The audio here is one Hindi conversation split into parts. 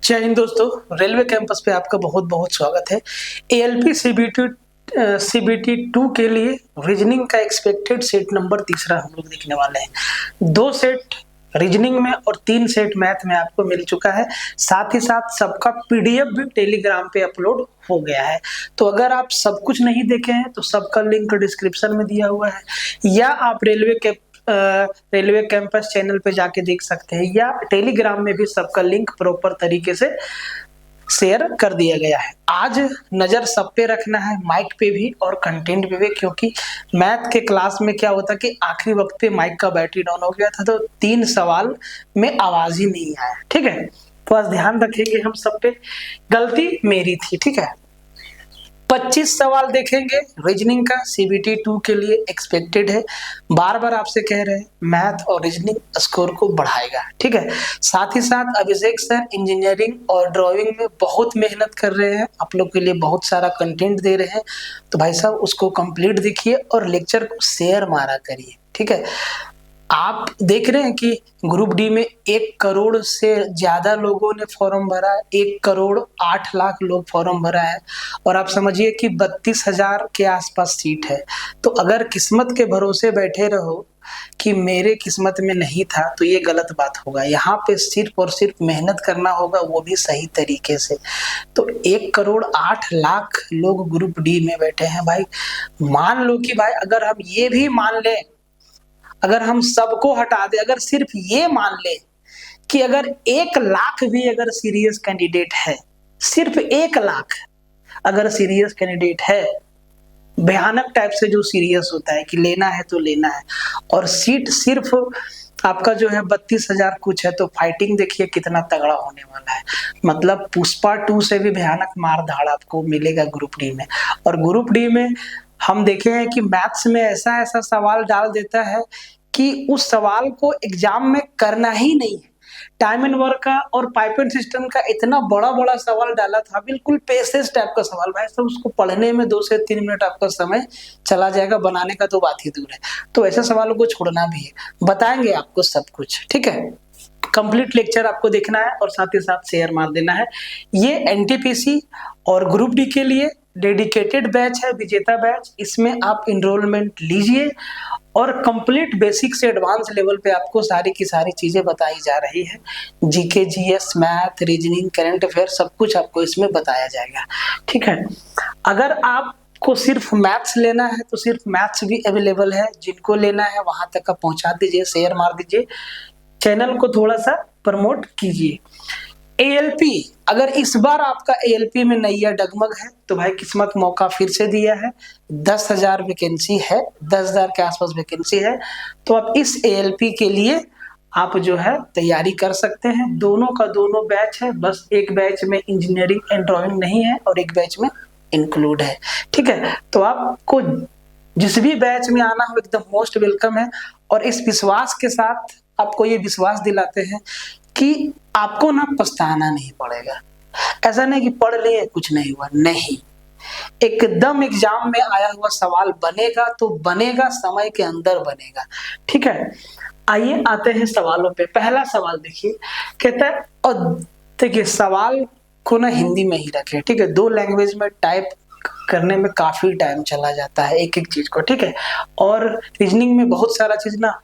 जय हिंद दोस्तों, रेलवे कैंपस पे आपका बहुत बहुत स्वागत है। एएलपी सीबीटी 2 के लिए रीजनिंग का एक्सपेक्टेड सेट नंबर तीसरा हम लोग देखने वाले हैं। 2 सेट रीजनिंग में और 3 सेट मैथ में आपको मिल चुका है। साथ ही साथ सबका पीडीएफ भी टेलीग्राम पे अपलोड हो गया है। तो अगर आप सब कुछ नहीं देखे हैं तो सबका लिंक डिस्क्रिप्शन में दिया हुआ है, या आप रेलवे कैंपस चैनल पे जाके देख सकते हैं, या टेलीग्राम में भी सबका लिंक प्रॉपर तरीके से शेयर कर दिया गया है। आज नजर सब पे रखना है, माइक पे भी और कंटेंट पे भी, क्योंकि मैथ के क्लास में क्या होता कि आखिरी वक्त पे माइक का बैटरी डाउन हो गया था तो 3 सवाल में आवाज ही नहीं आया। ठीक है, तो आज ध्यान रखेंगे हम सब पे। गलती मेरी थी, ठीक है। 25 सवाल देखेंगे रीजनिंग का, सीबीटी 2 के लिए एक्सपेक्टेड है। बार बार आपसे कह रहे हैं, मैथ और रीजनिंग स्कोर को बढ़ाएगा, ठीक है। साथ ही साथ अभिषेक सर इंजीनियरिंग और ड्राइंग में बहुत मेहनत कर रहे हैं, आप लोग के लिए बहुत सारा कंटेंट दे रहे हैं। तो भाई साहब उसको कंप्लीट देखिए और लेक्चर को शेयर मारा करिए, ठीक है। आप देख रहे हैं कि ग्रुप डी में 1 करोड़ से ज्यादा लोगों ने फॉर्म भरा है, 1 करोड़ 8 लाख लोग फॉर्म भरा है, और आप समझिए कि 32,000 के आसपास सीट है। तो अगर किस्मत के भरोसे बैठे रहो कि मेरे किस्मत में नहीं था, तो ये गलत बात होगा। यहाँ पे सिर्फ और सिर्फ मेहनत करना होगा, वो भी सही तरीके से। तो 1 करोड़ 8 लाख लोग ग्रुप डी में बैठे हैं। भाई मान लो कि भाई अगर हम ये भी मान लें, अगर हम सबको हटा दे, अगर सिर्फ ये मान ले कि अगर 1 लाख भी अगर सीरियस कैंडिडेट है, सिर्फ 1 लाख अगर सीरियस कैंडिडेट है, भयानक टाइप से जो सीरियस होता है कि लेना है तो लेना है, और सीट सिर्फ आपका जो है 32,000 कुछ है, तो फाइटिंग देखिए कितना तगड़ा होने वाला है। मतलब पुष्पा 2 से भी भयानक मार धाड़ आपको मिलेगा ग्रुप डी में। और ग्रुप डी में हम देखे हैं कि मैथ्स में ऐसा ऐसा सवाल डाल देता है कि उस सवाल को एग्जाम में करना ही नहीं है। टाइम एंड वर्क का और पाइपलाइन सिस्टम का इतना बड़ा बड़ा सवाल डाला था, बिल्कुल पेसेस टाइप का सवाल। भाई सब उसको पढ़ने में 2 से 3 मिनट आपका समय चला जाएगा, बनाने का तो बात ही दूर है। तो ऐसे सवालों को छोड़ना भी है, बताएंगे आपको सब कुछ, ठीक है। कंप्लीट लेक्चर आपको देखना है और साथ ही साथ शेयर मार देना है। ये एनटीपीसी और ग्रुप डी के लिए डेडिकेटेड बैच है, विजेता बैच। इसमें आप इनरोलमेंट लीजिए और कंप्लीट बेसिक से एडवांस लेवल पे आपको सारी की सारी चीजें बताई जा रही है। GK, GS, math, reasoning, current affair सब कुछ आपको इसमें बताया जाएगा, ठीक है। अगर आपको सिर्फ मैथ्स लेना है तो सिर्फ मैथ्स भी अवेलेबल है। जिनको लेना है वहां तक आप पहुंचा दीजिए, शेयर मार दीजिए, चैनल को थोड़ा सा प्रमोट कीजिए। एएलपी, अगर इस बार आपका एएलपी में नैया डगमग है तो भाई किस्मत मौका फिर से दिया है। 10,000 वैकेंसी है, 10,000 के आसपास वैकेंसी है। तो आप इस एएलपी के लिए आप जो है तैयारी कर सकते हैं। दोनों का दोनों बैच है, बस एक बैच में इंजीनियरिंग एंड ड्राइंग नहीं है और एक बैच में इंक्लूड है, ठीक है। तो आपको जिस भी बैच में आना हो एकदम मोस्ट वेलकम है। और इस विश्वास के साथ आपको ये विश्वास दिलाते हैं कि आपको ना पछताना नहीं पड़ेगा। ऐसा नहीं कि पढ़ लिए कुछ नहीं हुआ, नहीं, एकदम एग्जाम में आया हुआ सवाल बनेगा तो बनेगा, समय के अंदर बनेगा, ठीक है। आइए आते हैं सवालों पे। पहला सवाल देखिए, कहता है, और देखिए सवाल को ना हिंदी में ही रखें, ठीक है। 2 लैंग्वेज में टाइप करने में काफी टाइम चला जाता है एक एक चीज को, ठीक है। और रीजनिंग में बहुत सारा चीज ना,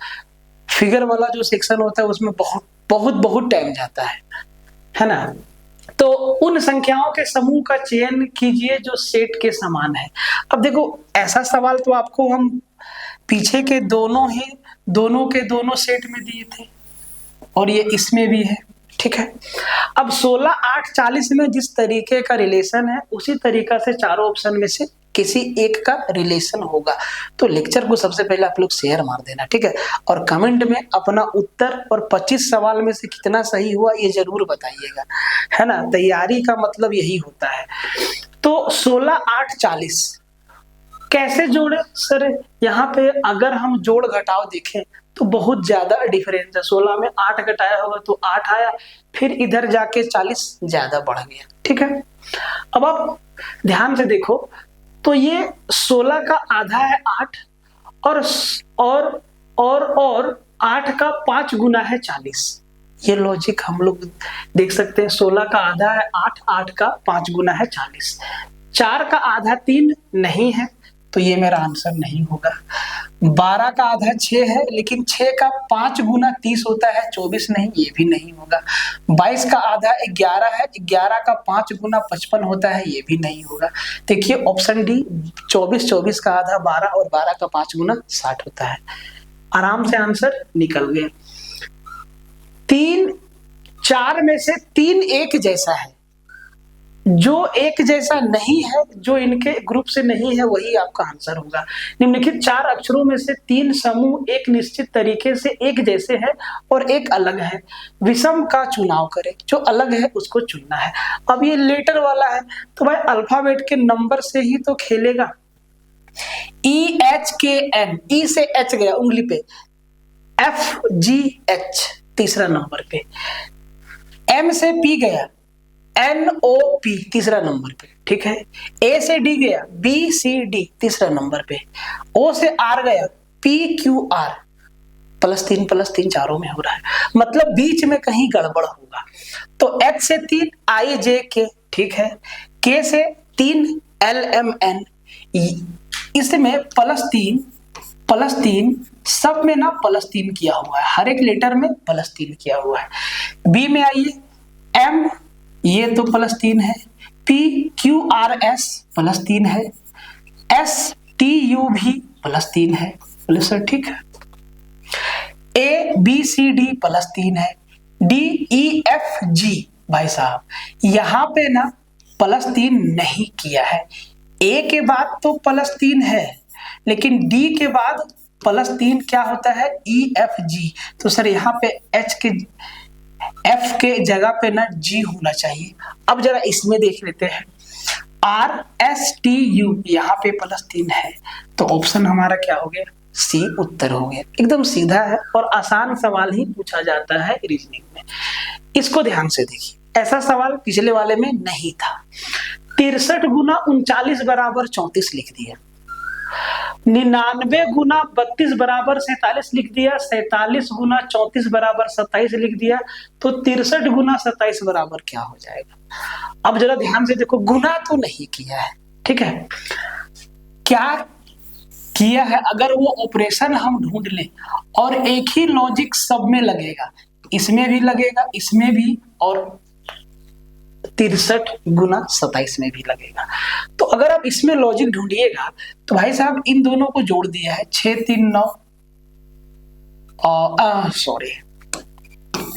फिगर वाला जो सेक्शन होता है उसमें बहुत बहुत बहुत टाइम जाता है ना। तो उन संख्याओं के समूह का चयन कीजिए जो सेट के समान है। अब देखो ऐसा सवाल तो आपको हम पीछे के दोनों के दोनों सेट में दिए थे और ये इसमें भी है, ठीक है। अब 16, 8, 40 में जिस तरीके का रिलेशन है उसी तरीका से चारों ऑप्शन में से किसी एक का रिलेशन होगा। तो लेक्चर को सबसे पहले आप लोग शेयर मार देना, ठीक है। और कमेंट में अपना उत्तर और 25 सवाल में से कितना सही हुआ ये जरूर बताइएगा, है ना। तैयारी का मतलब यही होता है। तो 16, 8, 40 कैसे जोड़े सर? यहाँ पे अगर हम जोड़ घटाव देखें तो बहुत ज्यादा डिफरेंस है। 16 में 8 घटाया होगा तो 8 आया, फिर इधर जाके 40 ज्यादा बढ़ गया, ठीक है। अब आप ध्यान से देखो तो ये 16 का आधा है 8 और 8 का 5 गुना है 40। ये लॉजिक हम लोग देख सकते हैं। 16 का आधा है 8, 8 का 5 गुना है 40, 4 का आधा 3 नहीं है तो ये मेरा आंसर नहीं होगा। 12 का आधा 6 है लेकिन 6 का 5 गुना 30 होता है 24 नहीं, ये भी नहीं होगा। 22 का आधा 11 है, 11 का 5 गुना 55 होता है, ये भी नहीं होगा। देखिए ऑप्शन डी 24, 24 का आधा 12 और 12 का 5 गुना 60 होता है। आराम से आंसर निकल गया। 3, 4 में से 3 एक जैसा है, जो एक जैसा नहीं है, जो इनके ग्रुप से नहीं है वही आपका आंसर होगा। निम्नलिखित 4 अक्षरों में से 3 समूह एक निश्चित तरीके से एक जैसे है और एक अलग है, विषम का चुनाव करें। जो अलग है उसको चुनना है। अब ये लेटर वाला है तो भाई अल्फाबेट के नंबर से ही तो खेलेगा। EHKN, ई से एच गया उंगली पे, FGH तीसरा नंबर पे, M से P गया, NOP तीसरा नंबर पे, ठीक है। A से D गया, BCD तीसरा नंबर पे, O से R गया, PQR, +3 चारों में हो रहा है, मतलब बीच में कहीं गड़बड़ होगा। तो H से 3 IJK, ठीक है। K से 3 LMN, इसमें +3 सब में ना +3 किया हुआ है, हर एक लेटर में +3 किया हुआ है। B में आइए, M ये तो +3 है, PQRS +3 है, STU भी +3 है, बोले सर ठीक है। ABCD +3 है, DEFG भाई साहब यहाँ पे ना +3 नहीं किया है। A के बाद तो +3 है लेकिन D के बाद +3 क्या होता है, EFG। तो सर यहाँ पे F के जगह पे ना G होना चाहिए। अब जरा इसमें देख लेते हैं, RSTU यहाँ पे +3 है तो ऑप्शन हमारा क्या हो गया, C उत्तर हो गया। एकदम सीधा है और आसान सवाल ही पूछा जाता है रीजनिंग में। इसको ध्यान से देखिए, ऐसा सवाल पिछले वाले में नहीं था। 63 गुना 39 बराबर 34 लिख दिया, 99 गुना 32 बराबर 47 लिख दिया, 47 गुना 34 बराबर 27 लिख दिया, तो 63 गुना 27 बराबर क्या हो जाएगा। अब जरा ध्यान से देखो, गुना तो नहीं किया है, ठीक है। क्या किया है, अगर वो ऑपरेशन हम ढूंढ लें और एक ही लॉजिक सब में लगेगा, इसमें भी लगेगा, इसमें भी, और 63 गुना 27 में भी लगेगा। तो अगर आप इसमें लॉजिक ढूंढिएगा तो भाई साहब इन दोनों को जोड़ दिया है, 6 3 9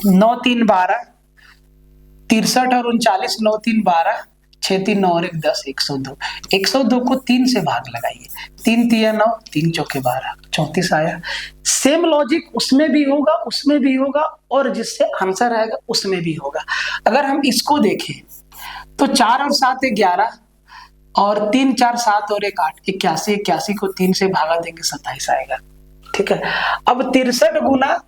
9 3 12, 63 और 39, 9 3 12, 6 3 9 और 1 10, 102। 102 को 3 से भाग लगाइए, 3 3 9, 3 चौके 12, 34 आया। सेम लॉजिक उसमें भी होगा, उसमें भी होगा, और जिससे आंसर आएगा उसमें भी होगा। अगर हम इसको देखें तो 4 और 7 11, और 3 4 7 और 1 8, 81, 81 को 3 से भागा देंगे 27 आएगा, ठीक है। अब 63 गुना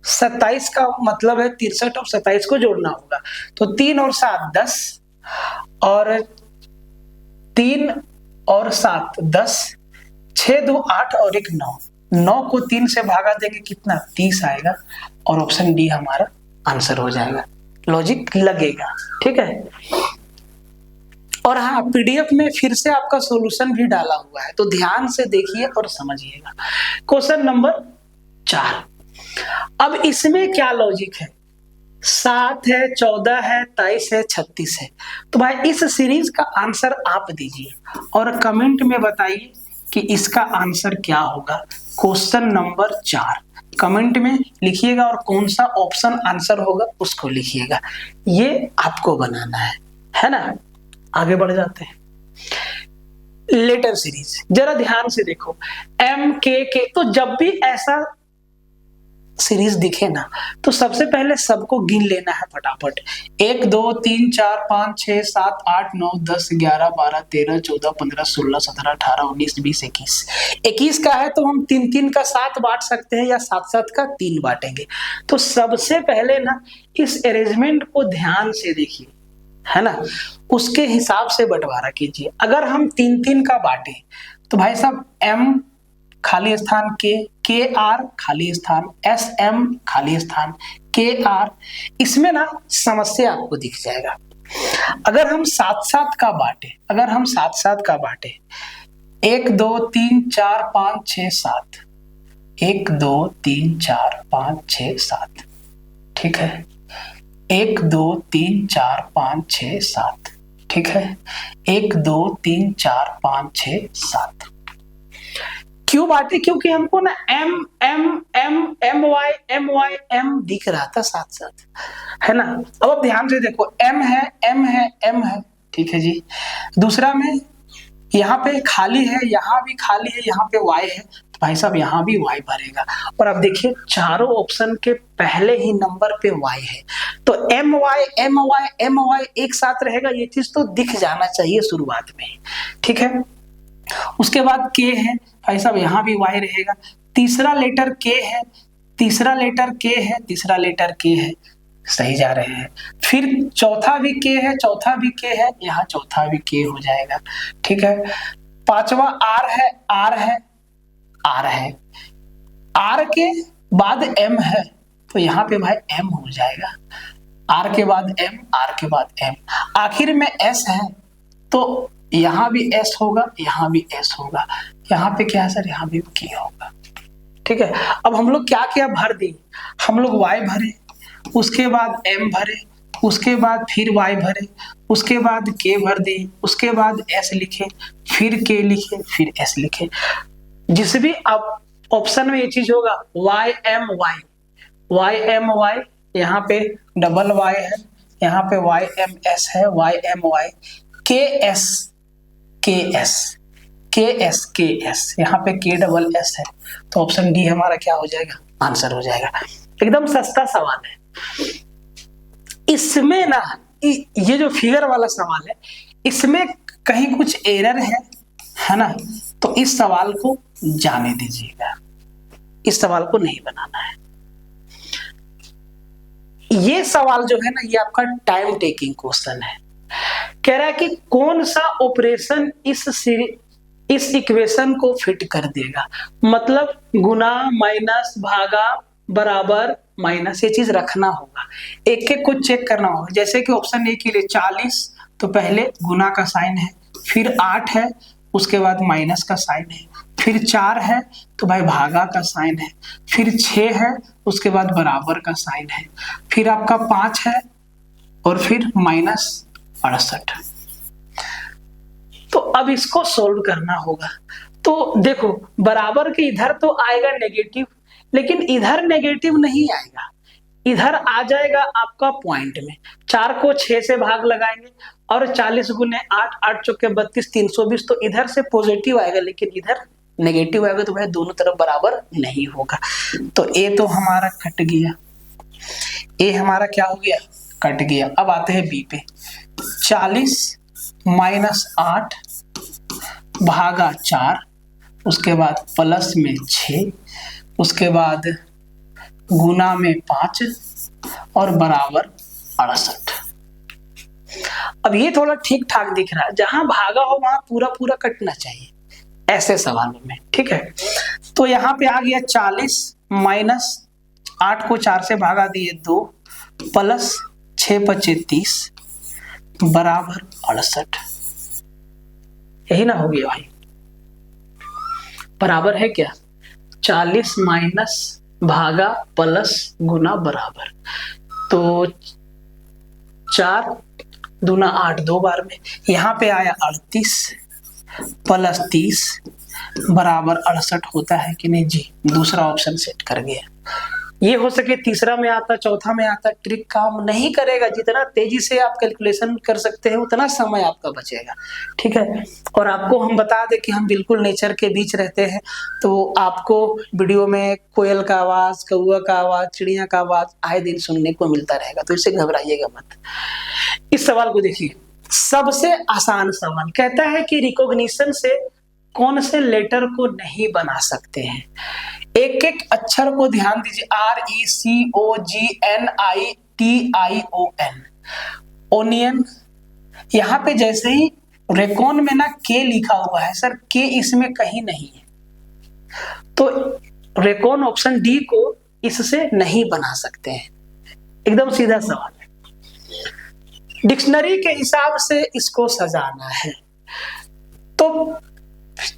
27 का मतलब है 63 और 27 को जोड़ना होगा, तो 3 और 7 10, और 3 और 7 10, 6 2 8 और 1 9, 9 को 3 से भागा देंगे कितना, 30 आएगा, और ऑप्शन डी हमारा आंसर हो जाएगा। लॉजिक लगेगा, ठीक है। और हाँ, पीडीएफ में फिर से आपका सॉल्यूशन भी डाला हुआ है, तो ध्यान से देखिए और समझिएगा। Question number 4। अब इसमें क्या लॉजिक है, 7 है, 14 है, 23 है, 36 है। तो भाई इस सीरीज का आंसर आप दीजिए और कमेंट में बताइए कि इसका आंसर क्या होगा। क्वेश्चन नंबर 4 कमेंट में लिखिएगा और कौन सा ऑप्शन आंसर होगा उसको लिखिएगा। ये आपको बनाना है ना। आगे बढ़ जाते हैं। लेटर सीरीज जरा ध्यान से देखो, MKK। तो जब भी ऐसा सीरीज दिखे ना तो सबसे पहले सबको गिन लेना है फटाफट। 1 2 3 4 5 6 7 8 9 10 11 12 13 14 15 16 17 18 19 20 21। 21 का है तो हम 3 3 का 7 बांट सकते हैं या 7 7 का 3 बांटेंगे। तो सबसे पहले ना इस अरेंजमेंट को ध्यान से देखिए, है ना, उसके हिसाब से बंटवारा कीजिए। अगर हम 3 3 का बांटे तो भाई साहब M खाली स्थान के आर खाली स्थान, एस एम खाली स्थान, के आर, इसमें ना समस्या आपको दिख जाएगा। अगर हम साथ साथ का बांटे, 1 2 3 4 5 6 7, 1 2 3 4 5 6 7, ठीक है, 1 2 3 4 5 6 7, ठीक है, 1 2 3 4 5 6 7। क्यों बांटे? क्योंकि हमको ना M M M M Y M दिख रहा था साथ साथ, है ना। अब आप ध्यान से देखो, एम है, ठीक है जी। दूसरा में यहाँ पे खाली है, यहाँ भी खाली है, यहाँ पे वाई है, तो भाई साहब यहाँ भी वाई भरेगा। और अब देखिए चारों ऑप्शन के पहले ही नंबर पे वाई है, तो एम वाई एक साथ रहेगा, ये चीज तो दिख जाना चाहिए शुरुआत में, ठीक है। उसके बाद के है, भाई साहब यहाँ भी वाई रहेगा। तीसरा लेटर के है, तीसरा लेटर के है, सही जा रहे हैं। फिर चौथा भी के है, यहाँ चौथा भी के हो जाएगा, ठीक है। पांचवा आर है, आर के बाद एम है, तो यहाँ पे भाई एम हो जाएगा, आर के बाद एम, आखिर में एस है, तो यहाँ भी एस होगा, यहाँ पे क्या है सर, यहाँ भी के होगा, ठीक है। अब हम लोग क्या क्या भर दें, हम लोग वाई भरे, उसके बाद एम भरे, उसके बाद फिर वाई भरे, उसके बाद के भर दें, उसके बाद एस लिखे, फिर के लिखे, फिर एस लिखे। जिस भी आप ऑप्शन में ये चीज होगा, वाई एम वाई, यहाँ पे डबल वाई है, यहाँ पे वाई एम एस है, के एस, यहाँ पे के डबल एस है, तो ऑप्शन डी हमारा क्या हो जाएगा, आंसर हो जाएगा। एकदम सस्ता सवाल है। इसमें ना ये जो फिगर वाला सवाल है, इसमें कहीं कुछ एरर है ना, तो इस सवाल को जाने दीजिएगा, इस सवाल को नहीं बनाना है। ये सवाल जो है ना, ये आपका टाइम टेकिंग क्वेश्चन है। कह रहा है कि कौन सा ऑपरेशन इस इक्वेशन को फिट कर देगा, मतलब गुना, माइनस, भागा, बराबर, माइनस, ये चीज रखना होगा, एक एक को चेक करना होगा। जैसे कि ऑप्शन ए के लिए 40, तो पहले गुना का साइन है, फिर 8 है, उसके बाद माइनस का साइन है, फिर 4 है तो भाई भागा का साइन है, फिर 6 है, उसके बाद बराबर का साइन है, फिर आपका 5 है, और फिर -68। तो अब इसको सोल्व करना होगा। तो देखो, बराबर के इधर तो आएगा नेगेटिव, लेकिन इधर नेगेटिव नहीं आएगा, इधर आ जाएगा आपका पॉइंट में। 4 को 6 से भाग लगाएंगे, और 40 गुने 8, 8 चौके 32, 320, तो इधर से पॉजिटिव आएगा, लेकिन इधर नेगेटिव आएगा, तो भाई दोनों तरफ बराबर नहीं होगा। तो ए तो हमारा कट गया, ए हमारा क्या हो गया, कट गया। अब आते हैं बी पे। 40 -8 भागा 4, उसके बाद प्लस में 6, उसके बाद गुना में 5, और बराबर 68। अब ये थोड़ा ठीक ठाक दिख रहा है, जहां भागा हो वहां पूरा पूरा कटना चाहिए ऐसे सवालों में, ठीक है। तो यहाँ पे आ गया 40 -8 को 4 से भागा दिए 2, प्लस 6 × 30 बराबर 68। यही ना हो गया भाई, बराबर है क्या, 40 माइनस भागा प्लस गुना बराबर, तो 4 दूना 8 2 बार में, यहाँ पे आया 38 प्लस 30 बराबर 68 होता है कि नहीं जी। दूसरा ऑप्शन सेट कर गया। ये हो सके तीसरा में आता, चौथा में आता, ट्रिक काम नहीं करेगा। जितना तेजी से आप कैलकुलेशन कर सकते हैं उतना समय आपका बचेगा, ठीक है। और आपको हम बता दें कि हम बिल्कुल नेचर के बीच रहते हैं, तो आपको वीडियो में कोयल का आवाज, कौआ का आवाज, चिड़िया का आवाज आए दिन सुनने को मिलता रहेगा, तो इससे घबराइएगा मत। इस सवाल को देखिए, सबसे आसान सवाल कहता है कि रिकॉग्निशन से कौन से लेटर को नहीं बना सकते हैं। एक एक अक्षर को ध्यान दीजिए, RECOGNITION, ओनियन। यहां पे जैसे ही रेकॉन में ना के लिखा हुआ है सर, के इसमें कहीं नहीं है, तो रेकॉन ऑप्शन डी को इससे नहीं बना सकते हैं। एकदम सीधा सवाल है। डिक्शनरी के हिसाब से इसको सजाना है तो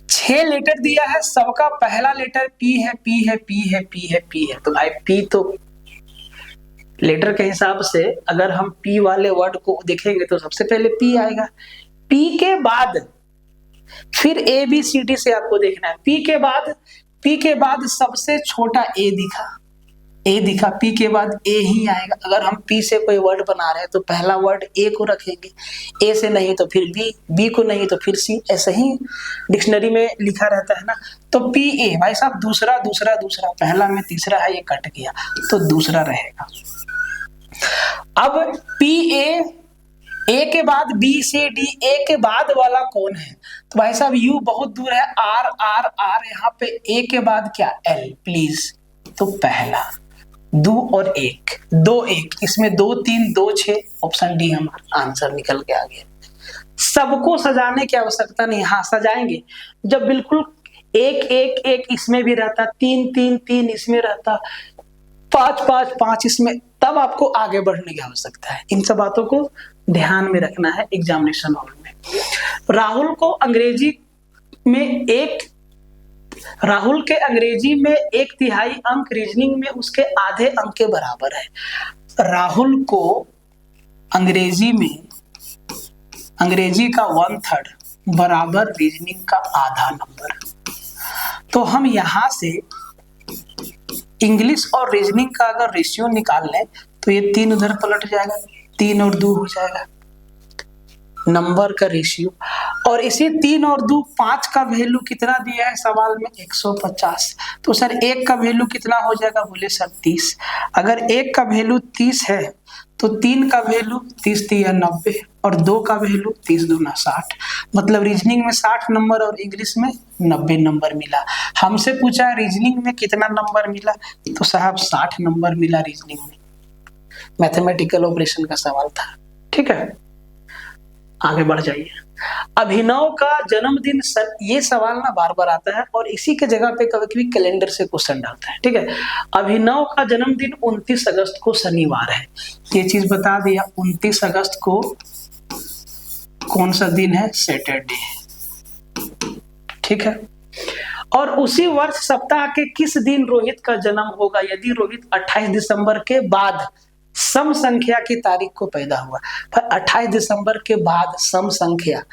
6 लेटर दिया है, सबका पहला लेटर पी है, पी है, पी है, पी है, पी है। तो भाई पी तो लेटर के हिसाब से अगर हम पी वाले वर्ड को देखेंगे तो सबसे पहले पी आएगा। पी के बाद फिर ए बी सी डी से आपको देखना है। पी के बाद सबसे छोटा ए दिखा, पी के बाद ए ही आएगा। अगर हम पी से कोई वर्ड बना रहे हैं तो पहला वर्ड ए को रखेंगे, ए से नहीं तो फिर बी, बी को नहीं तो फिर सी, ऐसे ही डिक्शनरी में लिखा रहता है ना। तो पी ए, भाई साहब दूसरा, पहला में तीसरा है, ये कट गया तो दूसरा रहेगा। अब पी ए के बाद बी सी डी, ए के बाद वाला कौन है? तो भाई साहब यू बहुत दूर है, आर आर आर, यहाँ पे ए के बाद क्या? L, please. तो पहला 2 और 1, 2 1, इसमें 2 3 2 6, ऑप्शन डी हमारा आंसर निकल के आ गया। सबको सजाने की आवश्यकता नहीं, हाँ सजाएंगे जब बिल्कुल 1 1 1 इसमें भी रहता, 3 3 3 इसमें रहता, 5 5 5 इसमें, तब आपको आगे बढ़ने की आवश्यकता है। इन सब बातों को ध्यान में रखना है एग्जामिनेशन हॉल में। राहुल के अंग्रेजी में 1/3 अंक, रीजनिंग में उसके आधे अंक के बराबर है। राहुल को अंग्रेजी का 1/3 बराबर रीजनिंग का आधा नंबर। तो हम यहां से इंग्लिश और रीजनिंग का अगर रेशियो निकाल लें तो ये 3 उधर पलट जाएगा, 3 और 2 हो जाएगा नंबर का रेशियो। और इसी 3 और 2, 5 का वैल्यू कितना दिया है सवाल में? 150। तो सर 1 का वैल्यू कितना हो जाएगा? बोले सर 30। अगर 1 का वैल्यू 30 है तो 3 का वैल्यू 30 3 90 और 2 का वैल्यू 30 2 60। मतलब रीजनिंग में 60 नंबर और इंग्लिश में 90 नंबर मिला। हमसे पूछा रीजनिंग में कितना नंबर मिला, तो साहब 60 नंबर मिला रीजनिंग में। मैथमेटिकल ऑपरेशन का सवाल था। ठीक है, आगे बढ़ जाइए। अभिनव का जन्मदिन, ये सवाल ना बार बार आता है और इसी के जगह पे कभी कभी कैलेंडर से क्वेश्चन डालता है। ठीक है, अभिनव का जन्मदिन 29 अगस्त को शनिवार है, ये चीज बता दिया। 29 अगस्त को कौन सा दिन है? सैटरडे। ठीक है, और उसी वर्ष सप्ताह के किस दिन रोहित का जन्म होगा यदि रोहित 28 दिसंबर के बाद सम संख्या की तारीख को पैदा हुआ? 28 दिसंबर के बाद सम संख्या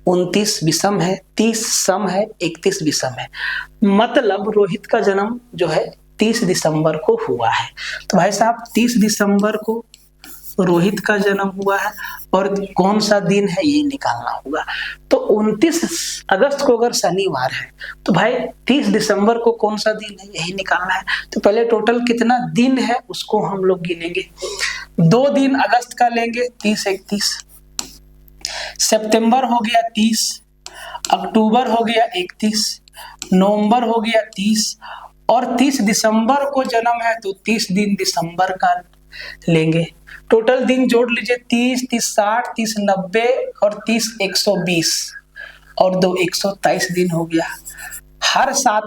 29 विषम है, 30 सम है, 31 विषम है। मतलब रोहित का जन्म जो है 30 दिसंबर को हुआ है। तो भाई साहब 30 दिसंबर को रोहित का जन्म हुआ है और कौन सा दिन है ये निकालना होगा। तो 29 अगस्त को अगर शनिवार है तो भाई 30 दिसंबर को कौन सा दिन है यही निकालना है। तो पहले टोटल कितना दिन है उसको हम लोग गिनेंगे। 2 दिन अगस्त का लेंगे, 30 31, सितंबर हो गया 30, अक्टूबर हो गया 31, नवंबर हो गया 30 और 30 दिसंबर को जन्म है तो 30 दिन दिसंबर का लेंगे। टोटल दिन जोड़ लीजिए, 30 30 60, 30 90 और 30 120 और 2 123 दिन हो गया। हर 7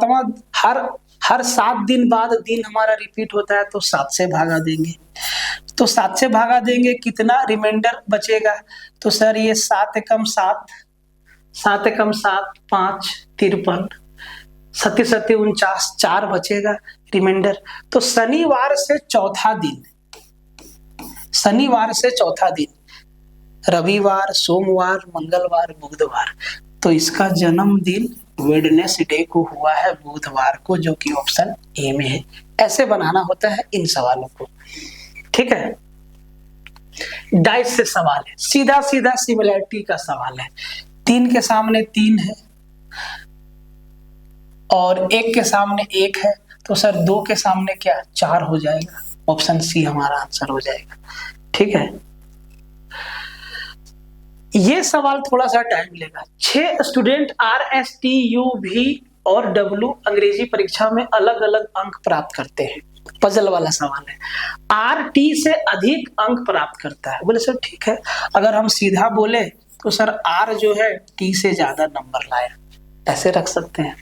दिन बाद दिन हमारा रिपीट होता है तो 7 से भागा देंगे। तो 7 से भागा देंगे, कितना रिमाइंडर बचेगा? तो सर ये 7 एकम 7, 7 एकम 7 5 53, 7 7 49, 4 बचेगा रिमाइंडर। तो शनिवार से चौथा दिन, रविवार, सोमवार, मंगलवार, बुधवार, तो इसका जन्मदिन वेडनेसडे को हुआ है, बुधवार को, जो कि ऑप्शन ए में है। ऐसे बनाना होता है इन सवालों को। ठीक है, डाइस से सवाल है, सीधा सीधा सिमिलैरिटी का सवाल है। 3 के सामने 3 है और 1 के सामने 1 है, तो सर 2 के सामने क्या 4 हो जाएगा। ऑप्शन सी हमारा आंसर हो जाएगा। ठीक है, ये सवाल थोड़ा सा टाइम लेगा। 6 स्टूडेंट RSTUV और W अंग्रेजी परीक्षा में अलग अलग अंक प्राप्त करते हैं। पजल वाला सवाल है। RT से अधिक अंक प्राप्त करता है। बोले सर ठीक है, अगर हम सीधा बोले तो सर R जो है T से ज्यादा नंबर लाया, ऐसे रख सकते हैं।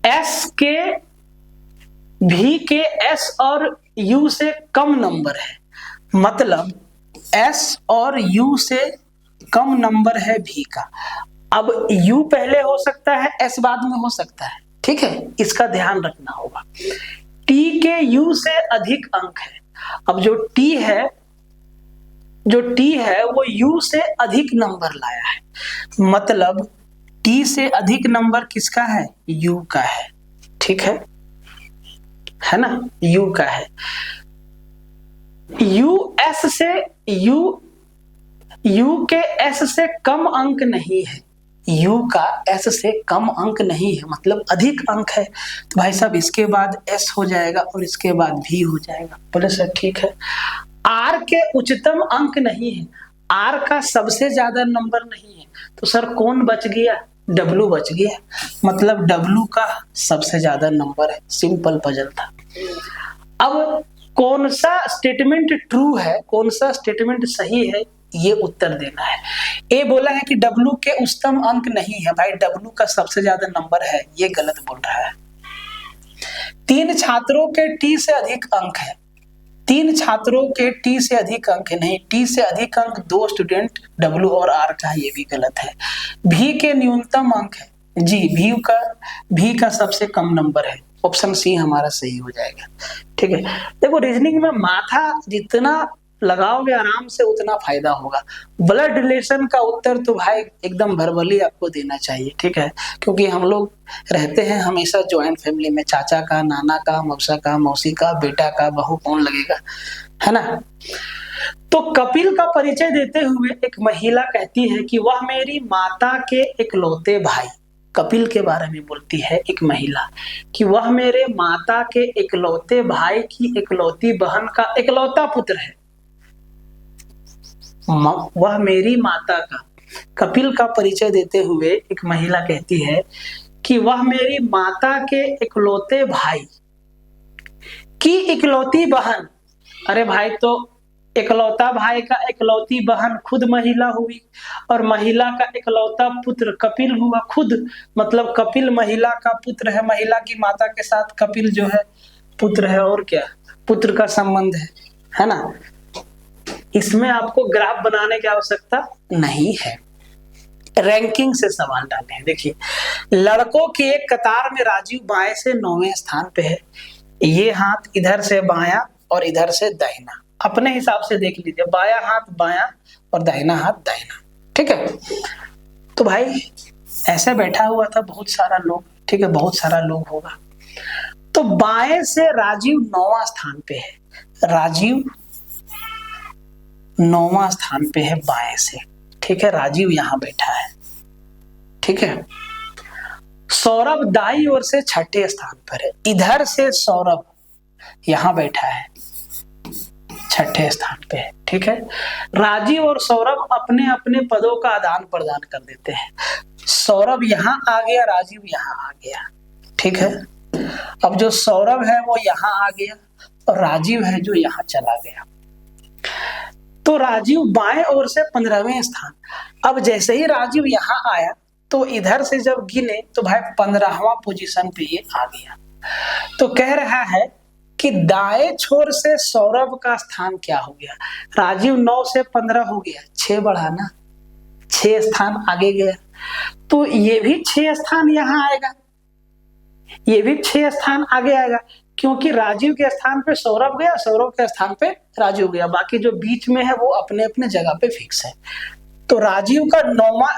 S के भी के एस और यू से कम नंबर है, मतलब एस और यू से कम नंबर है भी का। अब u पहले हो सकता है, s बाद में हो सकता है, ठीक है, इसका ध्यान रखना होगा। t के u से अधिक अंक है। अब जो t है वो u से अधिक नंबर लाया है, मतलब t से अधिक नंबर किसका है, u का है, ठीक है ना, u का है। u के s से कम अंक नहीं है, u का s से कम अंक नहीं है, मतलब अधिक अंक है, तो भाई साहब इसके बाद s हो जाएगा और इसके बाद v हो जाएगा। बोले सर ठीक है। r के उच्चतम अंक नहीं है, r का सबसे ज्यादा नंबर नहीं है, तो सर कौन बच गया, w बच गया, मतलब w का सबसे ज्यादा नंबर है। सिंपल पजल था। अब कौन सा स्टेटमेंट ट्रू है, कौन सा स्टेटमेंट सही है, ये उत्तर देना है। ए बोला है कि W के उच्चतम अंक नहीं है, भाई W का सबसे ज्यादा नंबर है, ये गलत बोल रहा है। 3 छात्रों के T से अधिक अंक है, 3 छात्रों के T से अधिक अंक है, नहीं, T से अधिक अंक 2 स्टूडेंट W और R का, ये भी गलत है। V के न्यूनतम अंक है, जी V का सबसे कम नंबर है, ऑप्शन सी हमारा सही हो जाएगा, ठीक है। देखो रीजनिंग में माथा जितना लगाओगे आराम से उतना फायदा होगा। ब्लड रिलेशन का उत्तर तो भाई एकदम भरभली आपको देना चाहिए, ठीक है, क्योंकि हम लोग रहते हैं हमेशा ज्वाइंट फैमिली में, चाचा का, नाना का, मौसा का, मौसी का, बेटा का, बहू कौन लगेगा, है ना। तो कपिल का परिचय देते हुए एक महिला कहती है कि वह मेरी माता के इकलौते भाई, कपिल के बारे में बोलती है एक महिला कि वह मेरे माता के इकलौते भाई की इकलौती बहन का इकलौता पुत्र है। वह मेरी माता का, कपिल का परिचय देते हुए एक महिला कहती है कि वह मेरी माता के इकलौते भाई की इकलौती बहन, अरे भाई तो इकलौता भाई का इकलौती बहन खुद महिला हुई, और महिला का इकलौता पुत्र कपिल हुआ खुद, मतलब कपिल महिला का पुत्र है, महिला की माता के साथ कपिल जो है पुत्र है, और क्या पुत्र का संबंध है ना। इसमें आपको ग्राफ बनाने की आवश्यकता नहीं है, रैंकिंग से सवाल डाले हैं। देखिए, लड़कों की एक कतार में राजीव बाएं से 9वें स्थान पे है, ये हाथ इधर से बायां और इधर से दाहिना, अपने हिसाब से देख लीजिए, बायां हाथ बायां और दाहिना हाथ दाहिना, ठीक है। तो भाई ऐसे बैठा हुआ था बहुत सारा लोग, ठीक है, बहुत सारा लोग होगा। तो बाएं से राजीव 9वां स्थान पे है, राजीव 9वां स्थान पे है बाएं से, ठीक है, राजीव यहां बैठा है, ठीक है। सौरभ दाई ओर से 6ठे स्थान पर है, इधर से सौरभ यहां बैठा है, 6ठे स्थान पे है, ठीक है। राजीव और सौरभ अपने अपने पदों का आदान प्रदान कर देते हैं, सौरभ यहां आ गया, राजीव यहां आ गया, ठीक है। अब जो सौरभ है वो यहां आ गया और राजीव है जो यहां चला गया, तो राजीव बाएं ओर से 15वें स्थान। अब जैसे ही राजीव यहां आया तो इधर से जब गिने तो भाई 15वां पोजीशन पे ये आ गया। तो कह रहा है कि दाएं छोर से सौरभ का स्थान क्या हो गया, राजीव 9 से 15 हो गया, 6 बढ़ा ना, 6 स्थान आगे गया, तो ये भी 6 स्थान यहां आएगा, ये भी 6 स्थान आगे आएगा, क्योंकि राजीव के स्थान पे सौरभ गया, सौरभ के स्थान पे राजीव गया, बाकी जो बीच में है वो अपने अपने जगह पे फिक्स है। तो राजीव का 9वां,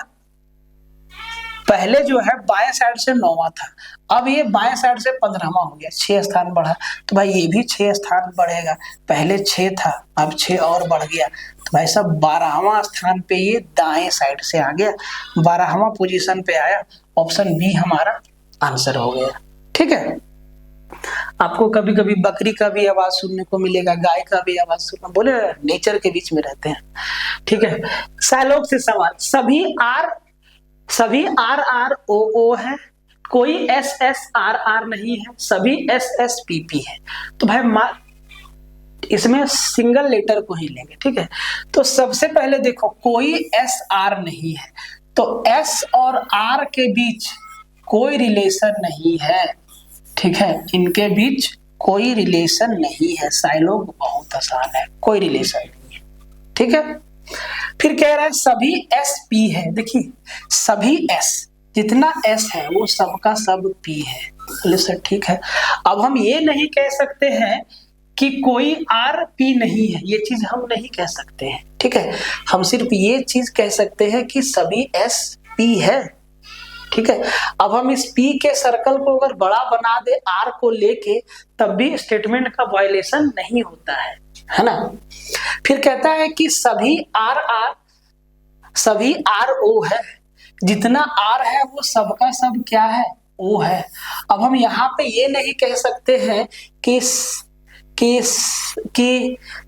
पहले जो है बाएं साइड से 9वां था, अब ये बाएं साइड से 15वां हो गया, 6 स्थान बढ़ा, तो भाई ये भी 6 स्थान बढ़ेगा, पहले 6 था अब 6 और बढ़ गया, तो भाई साहब 12वां स्थान पे ये दाएं साइड से आ गया, 12वां पोजीशन पे आया, ऑप्शन बी हमारा आंसर हो गया, ठीक है। आपको कभी कभी बकरी का भी आवाज सुनने को मिलेगा, गाय का भी आवाज सुनना, बोले नेचर के बीच में रहते हैं, ठीक है। सैलोक से सवाल, सभी आर आर ओ ओ है, कोई एस एस आर आर नहीं है, सभी एस एस पी पी है, तो भाई इसमें सिंगल लेटर को ही लेंगे, ठीक है। तो सबसे पहले देखो कोई एस आर नहीं है, तो एस और आर के बीच कोई रिलेशन नहीं है, ठीक है, इनके बीच कोई रिलेशन नहीं है। साइलोग बहुत आसान है, कोई रिलेशन नहीं है। ठीक है, फिर कह रहा है सभी एस पी है। देखिए सभी एस, जितना एस है वो सबका सब पी है। बोले सर ठीक है, अब हम ये नहीं कह सकते हैं कि कोई आर पी नहीं है, ये चीज हम नहीं कह सकते हैं। ठीक है, हम सिर्फ ये चीज कह सकते हैं कि सभी एस पी है। ठीक है, अब हम इस पी के सर्कल को अगर बड़ा बना दे आर को लेके, तब भी स्टेटमेंट का वायलेशन नहीं होता है ना। फिर कहता है कि सभी आर ओ है, जितना आर है वो सबका सब क्या है, ओ है। अब हम यहाँ पे ये नहीं कह सकते हैं कि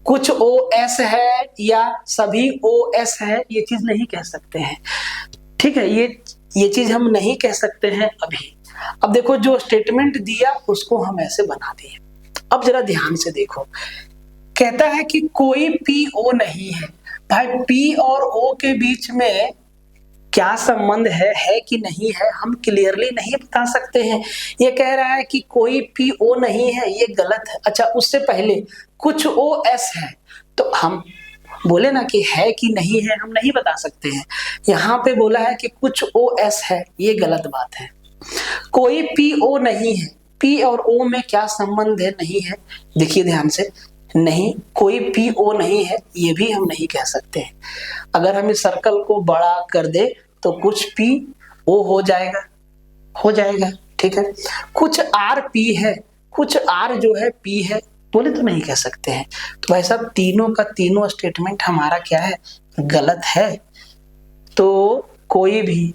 कुछ ओ एस है या सभी ओ एस है, ये चीज नहीं कह सकते हैं। ठीक है, ये चीज हम नहीं कह सकते हैं अभी। अब देखो जो स्टेटमेंट दिया उसको हम ऐसे बना दिए। अब जरा ध्यान से देखो, कहता है कि कोई पी ओ नहीं है। भाई पी और ओ के बीच में क्या संबंध है कि नहीं है, हम क्लियरली नहीं बता सकते हैं। ये कह रहा है कि कोई पी ओ नहीं है, ये गलत है। अच्छा, उससे पहले कुछ ओ एस है, तो हम बोले ना कि है कि नहीं है, हम नहीं बता सकते हैं। यहाँ पे बोला है कि कुछ ओ एस है, ये गलत बात है। कोई पी ओ नहीं है, पी और ओ में क्या संबंध है, नहीं है। देखिए ध्यान से, नहीं कोई पी ओ नहीं है, ये भी हम नहीं कह सकते हैं। अगर हम इस सर्कल को बड़ा कर दे तो कुछ पी ओ हो जाएगा। ठीक है, कुछ आर पी है, कुछ आर जो है पी है, बोले तो नहीं कह सकते हैं। तो भाई साहब तीनों का तीनों स्टेटमेंट हमारा क्या है, गलत है। तो कोई भी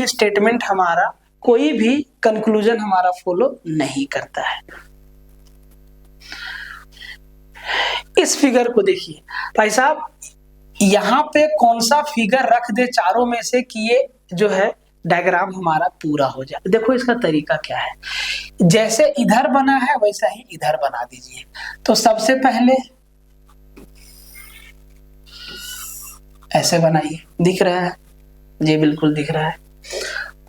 स्टेटमेंट हमारा, कोई भी कंक्लूजन हमारा फॉलो नहीं करता है। इस फिगर को देखिए भाई साहब, यहाँ पे कौन सा फिगर रख दे चारों में से कि ये जो है डायग्राम हमारा पूरा हो जाए। देखो इसका तरीका क्या है, जैसे इधर बना है वैसा ही इधर बना दीजिए। तो सबसे पहले ऐसे बनाइए, दिख रहा है जी, बिल्कुल दिख रहा है।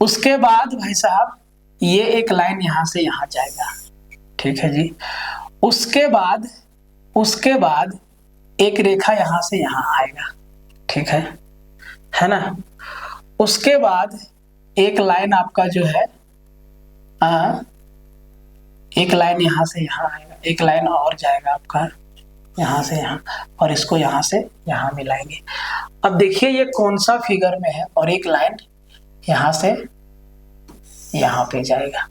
उसके बाद भाई साहब ये एक लाइन यहां से यहां जाएगा, ठीक है जी। उसके बाद एक रेखा यहां से यहां आएगा, ठीक है ना। उसके बाद एक लाइन आपका जो है एक लाइन यहां से यहां आएगा, एक लाइन और जाएगा आपका यहां से यहां, और इसको यहां से यहां मिलाएंगे। अब देखिए ये कौन सा फिगर में है, और एक लाइन यहां से यहां पे जाएगा।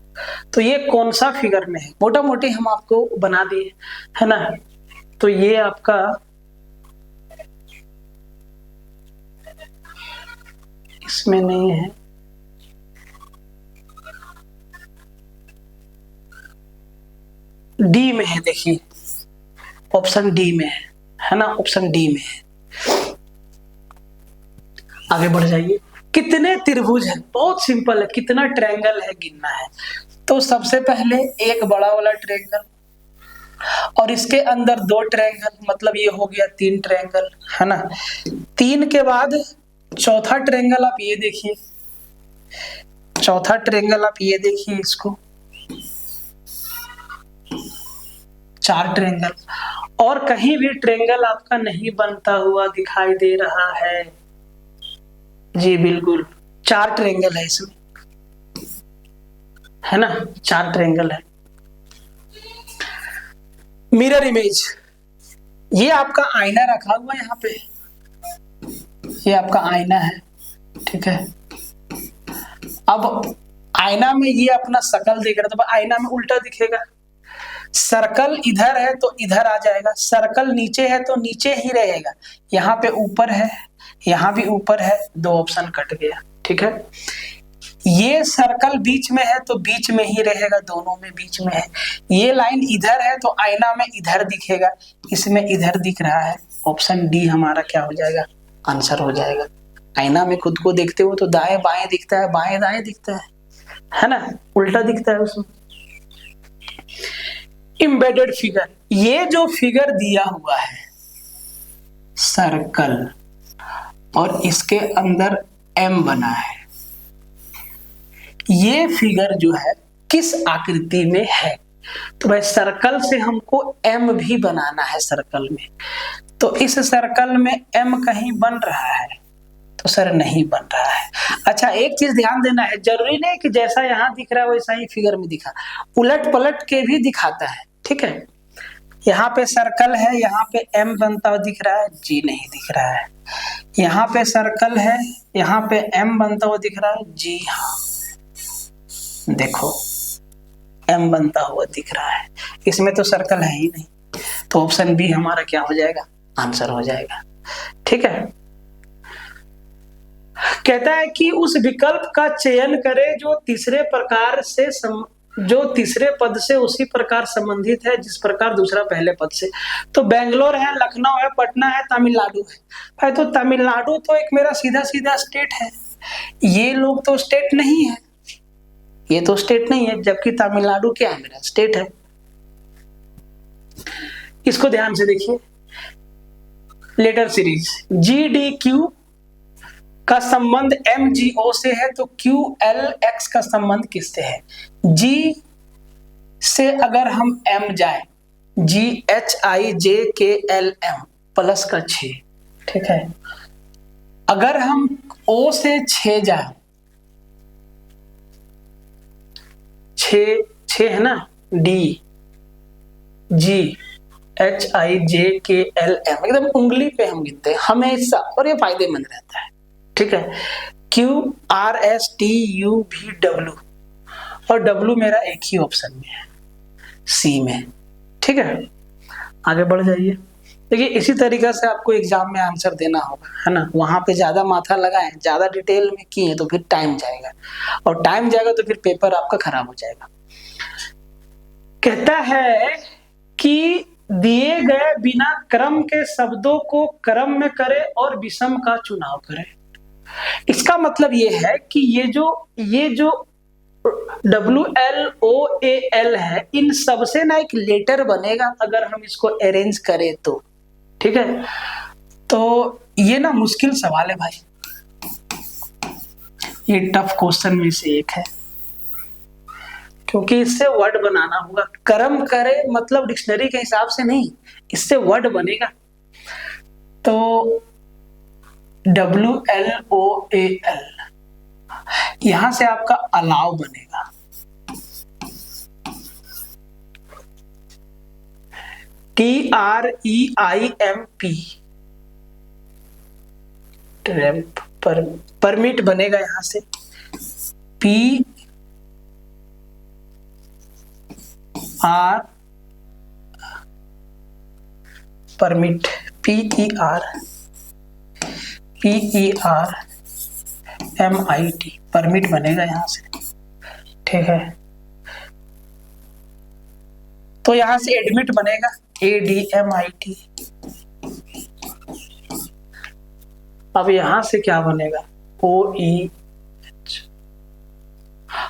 तो ये कौन सा फिगर में है, मोटा मोटी हम आपको बना दिए, है ना। तो ये आपका इसमें नहीं है, डी में है। देखिए ऑप्शन डी में है ना, ऑप्शन डी में है। आगे बढ़ जाइए। कितने त्रिभुज है, बहुत सिंपल है, कितना ट्रायंगल है गिनना है। तो सबसे पहले एक बड़ा वाला ट्रायंगल और इसके अंदर दो ट्रायंगल, मतलब ये हो गया 3 ट्रायंगल, है ना। 3 के बाद चौथा ट्रायंगल आप ये देखिए, चौथा ट्रायंगल आप ये देखिए, इसको 4 ट्रायंगल। और कहीं भी ट्रायंगल आपका नहीं बनता हुआ दिखाई दे रहा है जी, बिल्कुल 4 ट्रायंगल है इसमें, है ना, 4 ट्रायंगल है। मिरर इमेज, ये आपका आईना रखा हुआ है यहाँ पे, ये आपका आईना है, ठीक है। अब आईना में ये अपना शकल देख रहा था, तो आईना में उल्टा दिखेगा। सर्कल इधर है तो इधर आ जाएगा, सर्कल नीचे है तो नीचे ही रहेगा। यहाँ पे ऊपर है, यहाँ भी ऊपर है, 2 ऑप्शन कट गया, ठीक है। ये सर्कल बीच में है तो बीच में ही रहेगा, दोनों में बीच में है। ये लाइन इधर है तो आईना में इधर दिखेगा, इसमें इधर दिख रहा है। ऑप्शन डी हमारा क्या हो जाएगा, आंसर हो जाएगा। आईना में खुद को देखते हो तो दाएं बाएं दिखता है, बाएं दाएं दिखता है ना, उल्टा दिखता है उसमें। एम्बेडेड फिगर, ये जो फिगर दिया हुआ है सर्कल और इसके अंदर एम बना है, ये फिगर जो है किस आकृति में है, तो भाई सर्कल से हमको एम भी बनाना है सर्कल में, तो इस सर्कल में एम कहीं बन रहा है? तो सर नहीं बन रहा है। अच्छा एक चीज ध्यान देना है, जरूरी नहीं कि जैसा यहाँ दिख रहा है वैसा ही फिगर में दिखा, उलट पलट के भी दिखाता है, ठीक है। यहाँ पे सर्कल है, यहाँ पे एम बनता हुआ दिख रहा है, जी नहीं दिख रहा है। यहाँ पे सर्कल है, यहाँ पे एम बनता हुआ दिख रहा है, जी हाँ देखो एम बनता हुआ दिख रहा है, इसमें तो सर्कल है ही नहीं, तो ऑप्शन बी हमारा क्या हो जाएगा? आंसर हो जाएगा, ठीक है। कहता है कि उस विकल्प का चयन करें जो तीसरे पद से उसी प्रकार संबंधित है जिस प्रकार दूसरा पहले पद से। तो बेंगलोर है, लखनऊ है, पटना है, तमिलनाडु है। भाई तो तमिलनाडु तो एक मेरा सीधा सीधा स्टेट है, ये लोग तो स्टेट नहीं है, ये तो स्टेट नहीं है, जबकि तमिलनाडु क्या है? मेरा स्टेट है। इसको ध्यान से देखिए, लेटर सीरीज GDQ का संबंध MGO से है, तो QLX का संबंध किससे है? G से अगर हम M जाए, GHIJKLM प्लस का 6, ठीक है। अगर हम O से 6 जाए, 6 है ना, DGHIJKLM एकदम उंगली पे हम गिनते हैं हमेशा, और ये फायदेमंद रहता है, ठीक है। QRSTUVW और W मेरा एक ही ऑप्शन में है, C में, ठीक है। आगे बढ़ जाइए। देखिए इसी तरीका से आपको एग्जाम में आंसर देना होगा, है ना। वहां पे ज्यादा माथा लगाएं, ज्यादा डिटेल में किए तो फिर टाइम जाएगा, और टाइम जाएगा तो फिर पेपर आपका खराब हो जाएगा। कहता है कि दिए गए बिना क्रम के शब्दों को क्रम में करे और विषम का चुनाव करे। इसका मतलब ये है कि ये जो WLOAL है, इन सबसे ना एक लेटर बनेगा अगर हम इसको अरेंज करें तो, ठीक है। तो ये ना मुश्किल सवाल है भाई, ये टफ क्वेश्चन में से एक है, क्योंकि इससे वर्ड बनाना होगा। कर्म करे मतलब डिक्शनरी के हिसाब से नहीं, इससे वर्ड बनेगा। तो WLOAL यहां से आपका अलाव बनेगा, TREIMP परमिट बनेगा यहां से, PR परमिट, PERMIT परमिट बनेगा यहां से, ठीक है। तो यहां से एडमिट बनेगा, ADMIT। अब यहां से क्या बनेगा? OEH।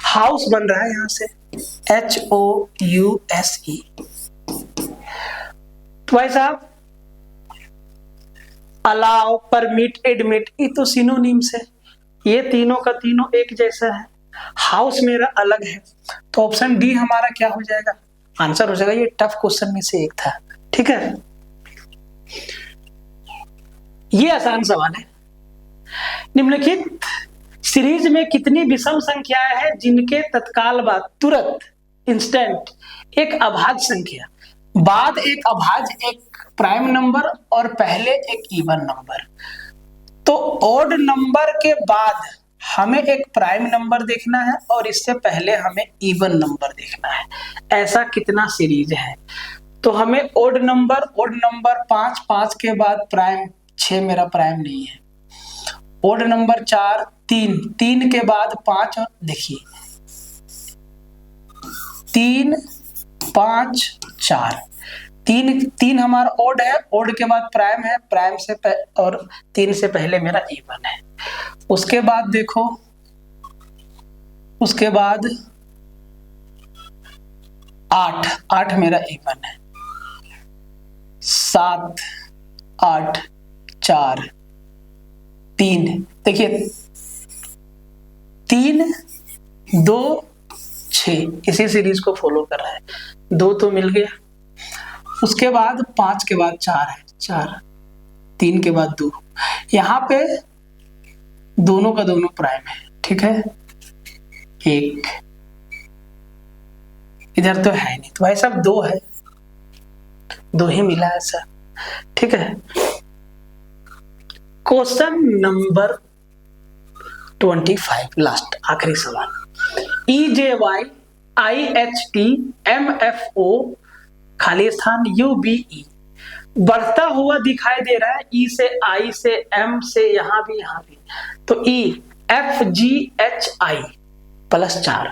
हाउस बन रहा है यहां से, HOUSE। तो भाई साहब अलाउ, परमिट, एडमिट, ये तो सिनोनिम्स है, ये तीनों का तीनों एक जैसा है। हाउस मेरा अलग है, तो ऑप्शन डी हमारा क्या हो जाएगा? आंसर हो जाएगा। ये टफ क्वेश्चन में से एक था, ठीक है। ये आसान सवाल है। निम्नलिखित सीरीज में कितनी विषम संख्याएं हैं जिनके तत्काल बाद, तुरंत, इंस्टेंट, एक अभाज्य संख्या, बाद एक अभाज्य, एक प्राइम नंबर और पहले एक इवन नंबर। तो ऑड नंबर के बाद हमें एक प्राइम नंबर देखना है और इससे पहले हमें इवन नंबर देखना है। ऐसा कितना सीरीज है? तो हमें ऑड नंबर 5, 5 के बाद प्राइम 6 मेरा प्राइम नहीं है। ऑड नंबर 4, 3, 3 के बाद 5, और देखिए 3, 5, 4, 3 हमारा ऑड है, ऑड के बाद प्राइम है, प्राइम से और 3 से पहले मेरा इवन है। उसके बाद देखो, उसके बाद 8 मेरा इवन है, 7, 8, 4, 3, देखिए 3, 2, 6 इसी सीरीज को फॉलो कर रहा है। 2 तो मिल गया। उसके बाद 5 के बाद 4 है, 4, 3 के बाद 2, यहाँ पे दोनों का दोनों प्राइम है, ठीक है। 1 इधर तो है नहीं, तो भाई साहब 2 है, 2 ही मिला है सर, ठीक है। क्वेश्चन नंबर 25, लास्ट आखिरी सवाल। EJYIHTMFO खाली स्थान UBE बढ़ता हुआ दिखाई दे रहा है, E से I से M से यहाँ भी तो EFGHI +4,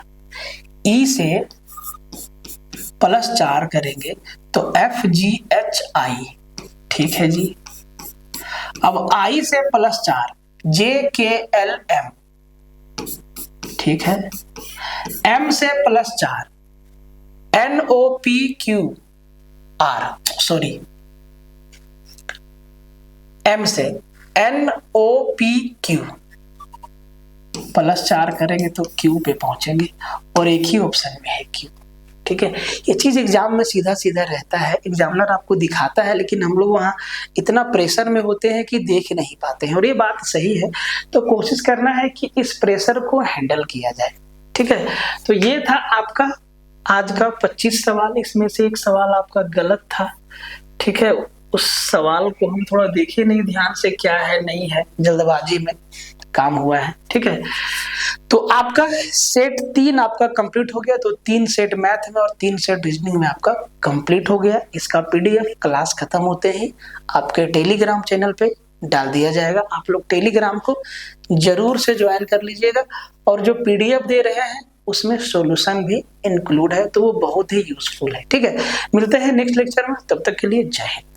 E से +4 करेंगे तो FGHI, ठीक है जी। अब I से +4 JKLM, ठीक है। M से +4 NOPQR, सॉरी M से NOPQ +4 करेंगे तो Q पे पहुंचेंगे और एक ही ऑप्शन में है Q, ठीक है। ये चीज एग्जाम में सीधा सीधा रहता है, एग्जामिनर आपको दिखाता है, लेकिन हम लोग वहाँ इतना प्रेशर में होते हैं कि देख नहीं पाते हैं, और ये बात सही है। तो कोशिश करना है कि इस प्रेशर को हैंडल किया जाए, ठीक है। तो ये था आपका आज का 25 सवाल, इसमें से एक सवाल आपका गलत था, ठीक है। उस सवाल को हम थोड़ा देखे नहीं ध्यान से, क्या है नहीं है, जल्दबाजी में काम हुआ है, ठीक है। तो आपका सेट 3 आपका कंप्लीट हो गया, तो 3 सेट मैथ में और 3 सेट रीजनिंग में आपका कंप्लीट हो गया। इसका PDF क्लास खत्म होते ही आपके टेलीग्राम चैनल पे डाल दिया जाएगा। आप लोग टेलीग्राम को जरूर से ज्वाइन कर लीजिएगा, और जो PDF दे रहे हैं उसमें सॉल्यूशन भी इंक्लूड है, तो वो बहुत ही यूजफुल है, ठीक है। मिलते हैं नेक्स्ट लेक्चर में, तब तक के लिए जय हिंद।